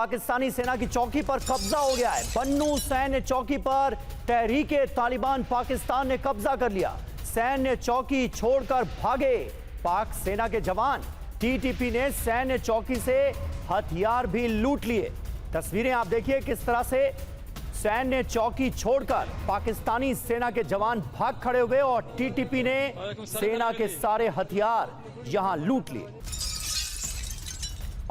पाकिस्तानी सेना की चौकी पर कब्जा हो गया है। बन्नू सैन्य चौकी पर तहरीके तालिबान पाकिस्तान ने कब्जा कर लिया। सैन्य चौकी छोड़कर भागे पाक सेना के जवान। टीटीपी ने सैन्य चौकी से हथियार भी लूट लिए। तस्वीरें आप देखिए किस तरह से सैन्य चौकी छोड़कर पाकिस्तानी सेना के जवान भाग खड़े हुए और टीटीपी ने सेना के सारे हथियार यहां लूट लिए।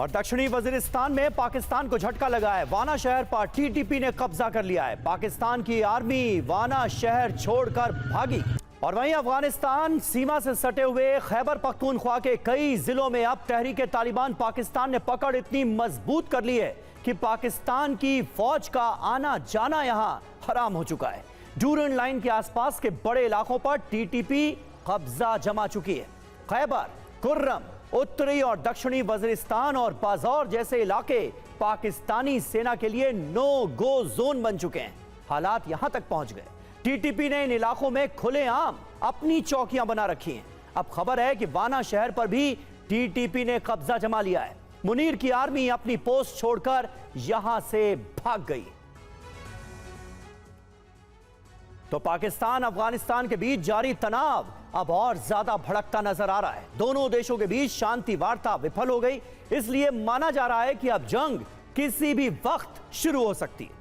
और दक्षिणी वजीरिस्तान में पाकिस्तान को झटका लगा है। वाना शहर पर टीटीपी ने कब्जा कर लिया है। पाकिस्तान की आर्मी वाना शहर छोड़कर भागी। और वहीं अफगानिस्तान सीमा से सटे हुए खैबर पख्तूनख्वा के कई जिलों में अब तहरीके तालिबान पाकिस्तान ने पकड़ इतनी मजबूत कर ली है कि पाकिस्तान की फौज का आना जाना यहां हराम हो चुका है। डूरन लाइन के आसपास के बड़े इलाकों पर टीटीपी कब्जा जमा चुकी है। खैबर, कुर्रम, उत्तरी और दक्षिणी वजीरिस्तान और बाज़ौर जैसे इलाके पाकिस्तानी सेना के लिए नो गो जोन बन चुके हैं। हालात यहां तक पहुंच गए। टीटीपी ने इन इलाकों में खुलेआम अपनी चौकियां बना रखी हैं। अब खबर है कि वाना शहर पर भी टीटीपी ने कब्जा जमा लिया है। मुनीर की आर्मी अपनी पोस्ट छोड़कर यहां से भाग गई। तो पाकिस्तान अफगानिस्तान के बीच जारी तनाव अब और ज्यादा भड़कता नजर आ रहा है। दोनों देशों के बीच शांति वार्ता विफल हो गई, इसलिए माना जा रहा है कि अब जंग किसी भी वक्त शुरू हो सकती है।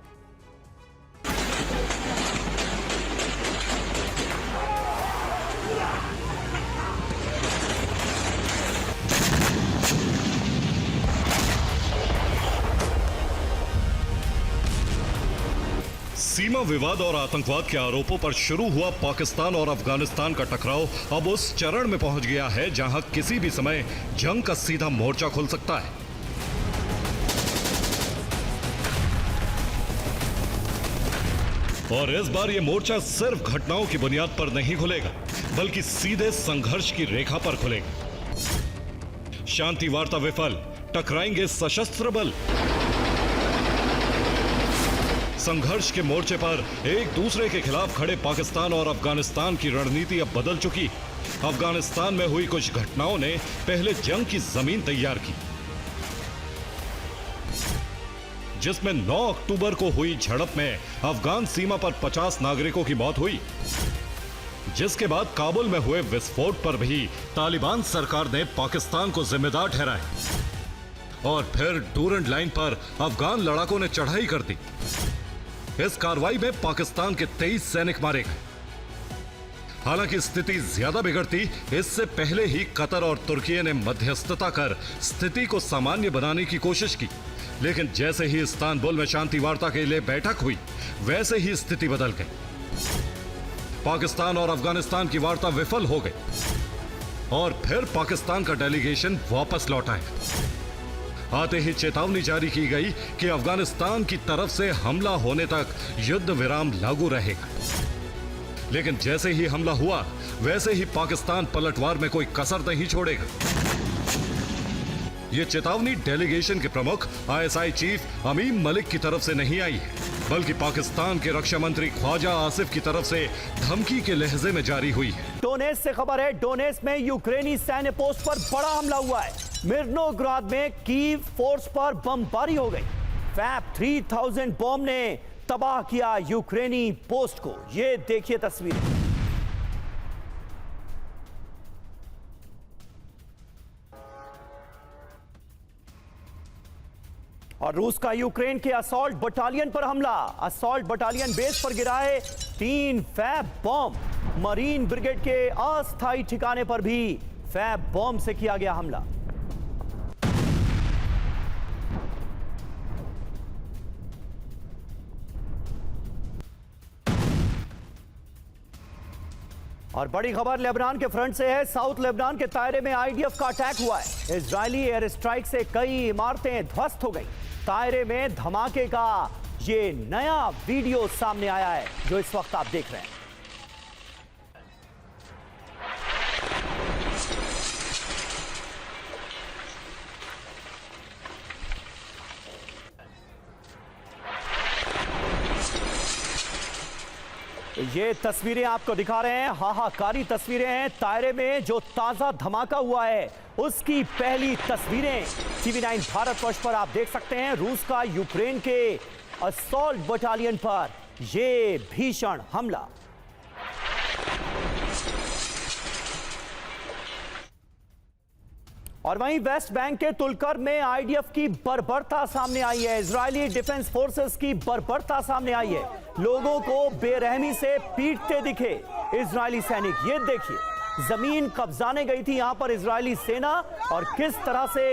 सीमा विवाद और आतंकवाद के आरोपों पर शुरू हुआ पाकिस्तान और अफगानिस्तान का टकराव अब उस चरण में पहुंच गया है जहां किसी भी समय जंग का सीधा मोर्चा खुल सकता है। और इस बार यह मोर्चा सिर्फ घटनाओं की बुनियाद पर नहीं खुलेगा, बल्कि सीधे संघर्ष की रेखा पर खुलेगा। शांति वार्ता विफल, टकराएंगे सशस्त्र बल। संघर्ष के मोर्चे पर एक दूसरे के खिलाफ खड़े पाकिस्तान और अफगानिस्तान की रणनीति अब बदल चुकी। अफगानिस्तान में हुई कुछ घटनाओं ने पहले जंग की जमीन तैयार की, जिसमें 9 अक्टूबर को हुई झड़प में अफगान सीमा पर 50 नागरिकों की मौत हुई, जिसके बाद काबुल में हुए विस्फोट पर भी तालिबान सरकार ने पाकिस्तान को जिम्मेदार ठहराया। और फिर डूरन लाइन पर अफगान लड़ाकों ने चढ़ाई कर दी। इस कार्रवाई में पाकिस्तान के 23 सैनिक मारे गए। हालांकि स्थिति ज्यादा बिगड़ती इससे पहले ही कतर और तुर्की ने मध्यस्थता कर स्थिति को सामान्य बनाने की कोशिश की, लेकिन जैसे ही इस्तांबुल में शांति वार्ता के लिए बैठक हुई, वैसे ही स्थिति बदल गई। पाकिस्तान और अफगानिस्तान की वार्ता विफल हो गई और फिर पाकिस्तान का डेलीगेशन वापस लौट आया। आते ही चेतावनी जारी की गई कि अफगानिस्तान की तरफ से हमला होने तक युद्ध विराम लागू रहेगा। लेकिन जैसे ही हमला हुआ, वैसे ही पाकिस्तान पलटवार में कोई कसर नहीं छोड़ेगा। यह चेतावनी डेलीगेशन के प्रमुख आईएसआई चीफ अमीम मलिक की तरफ से नहीं आई है, बल्कि पाकिस्तान के रक्षा मंत्री ख्वाजा आसिफ की तरफ से धमकी के लहजे में जारी हुई है। डोनेस से खबर है, डोनेस में यूक्रेनी सैन्य पोस्ट पर बड़ा हमला हुआ है। मिर्नोग्राद में कीव फोर्स पर बमबारी हो गई। फैब 3000 बॉम्ब ने तबाह किया यूक्रेनी पोस्ट को। ये देखिए तस्वीरें। और रूस का यूक्रेन के असॉल्ट बटालियन पर हमला। असॉल्ट बटालियन बेस पर गिराए 3 फैब बॉम्ब। मरीन ब्रिगेड के अस्थायी ठिकाने पर भी फैब बॉम्ब से किया गया हमला। और बड़ी खबर लेबनान के फ्रंट से है। साउथ लेबनान के तायरे में आईडीएफ का अटैक हुआ है। इजरायली एयर स्ट्राइक से कई इमारतें ध्वस्त हो गई। तायरे में धमाके का ये नया वीडियो सामने आया है जो इस वक्त आप देख रहे हैं। ये तस्वीरें आपको दिखा रहे हैं, हाहाकारी तस्वीरें हैं। तायरे में जो ताजा धमाका हुआ है उसकी पहली तस्वीरें टीवी 9 भारतवर्ष पर आप देख सकते हैं। रूस का यूक्रेन के असॉल्ट बटालियन पर यह भीषण हमला। और वहीं वेस्ट बैंक के तुलकर में आईडीएफ की बर्बरता सामने आई है। इजरायली डिफेंस फोर्सेस की बर्बरता सामने आई है। लोगों को बेरहमी से पीटते दिखे इजरायली सैनिक। ये देखिए, जमीन कब्जाने गई थी यहां पर इजरायली सेना, और किस तरह से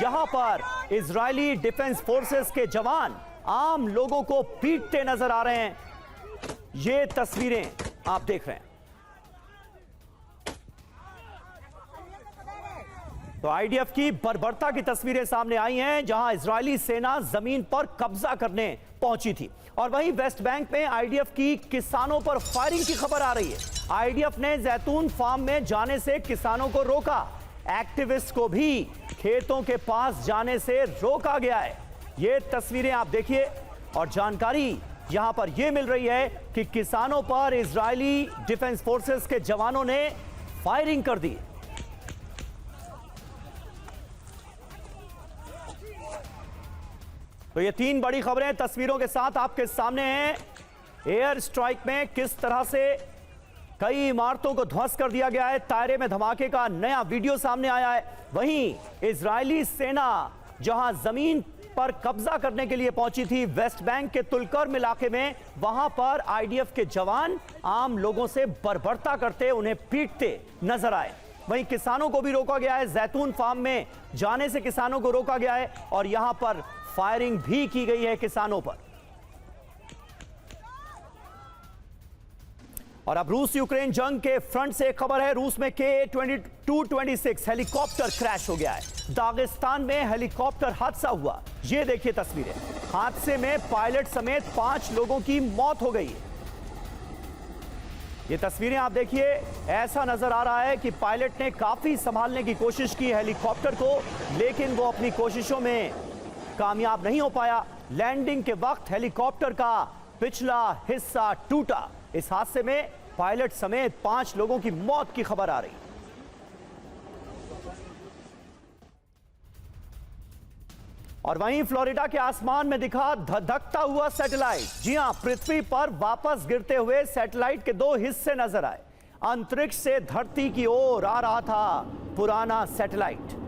यहां पर इजरायली डिफेंस फोर्सेस के जवान आम लोगों को पीटते नजर आ रहे हैं। ये तस्वीरें आप देख रहे हैं। तो आईडीएफ की बर्बरता की तस्वीरें सामने आई हैं, जहां इजरायली सेना जमीन पर कब्जा करने पहुंची थी। और वहीं वेस्ट बैंक में आईडीएफ की किसानों पर फायरिंग की खबर आ रही है। आईडीएफ ने जैतून फार्म में जाने से किसानों को रोका। एक्टिविस्ट को भी खेतों के पास जाने से रोका गया है। ये तस्वीरें आप देखिए, और जानकारी यहां पर यह मिल रही है कि किसानों पर इजरायली डिफेंस फोर्सेस के जवानों ने फायरिंग कर दी। तो ये तीन बड़ी खबरें तस्वीरों के साथ आपके सामने हैं। एयर स्ट्राइक में किस तरह से कई इमारतों को ध्वस्त कर दिया गया है। तायरे में धमाके का नया वीडियो सामने आया है। वहीं इजरायली सेना जहां जमीन पर कब्जा करने के लिए पहुंची थी वेस्ट बैंक के तुलकर्म इलाके में, वहां पर आईडीएफ के जवान आम लोगों से बर्बरता करते, उन्हें पीटते नजर आए। वहीं किसानों को भी रोका गया है। जैतून फार्म में जाने से किसानों को रोका गया है, और यहां पर फायरिंग भी की गई है किसानों पर। और अब रूस यूक्रेन जंग के फ्रंट से एक खबर है। रूस में K-22-26 हेलीकॉप्टर क्रैश हो गया है। दागिस्तान में हेलीकॉप्टर हादसा हुआ। ये देखिए तस्वीरें। हादसे में पायलट समेत 5 लोगों की मौत हो गई। ये तस्वीरें आप देखिए। ऐसा नजर आ रहा है कि पायलट ने काफी संभालने की कोशिश की हेलीकॉप्टर को, लेकिन वो अपनी कोशिशों में कामयाब नहीं हो पाया। लैंडिंग के वक्त हेलीकॉप्टर का पिछला हिस्सा टूटा। इस हादसे में पायलट समेत 5 लोगों की मौत की खबर आ रही। और वहीं फ्लोरिडा के आसमान में दिखा धधकता हुआ सैटेलाइट। जी हां, पृथ्वी पर वापस गिरते हुए सैटेलाइट के 2 हिस्से नजर आए। अंतरिक्ष से धरती की ओर आ रहा था पुराना सैटेलाइट।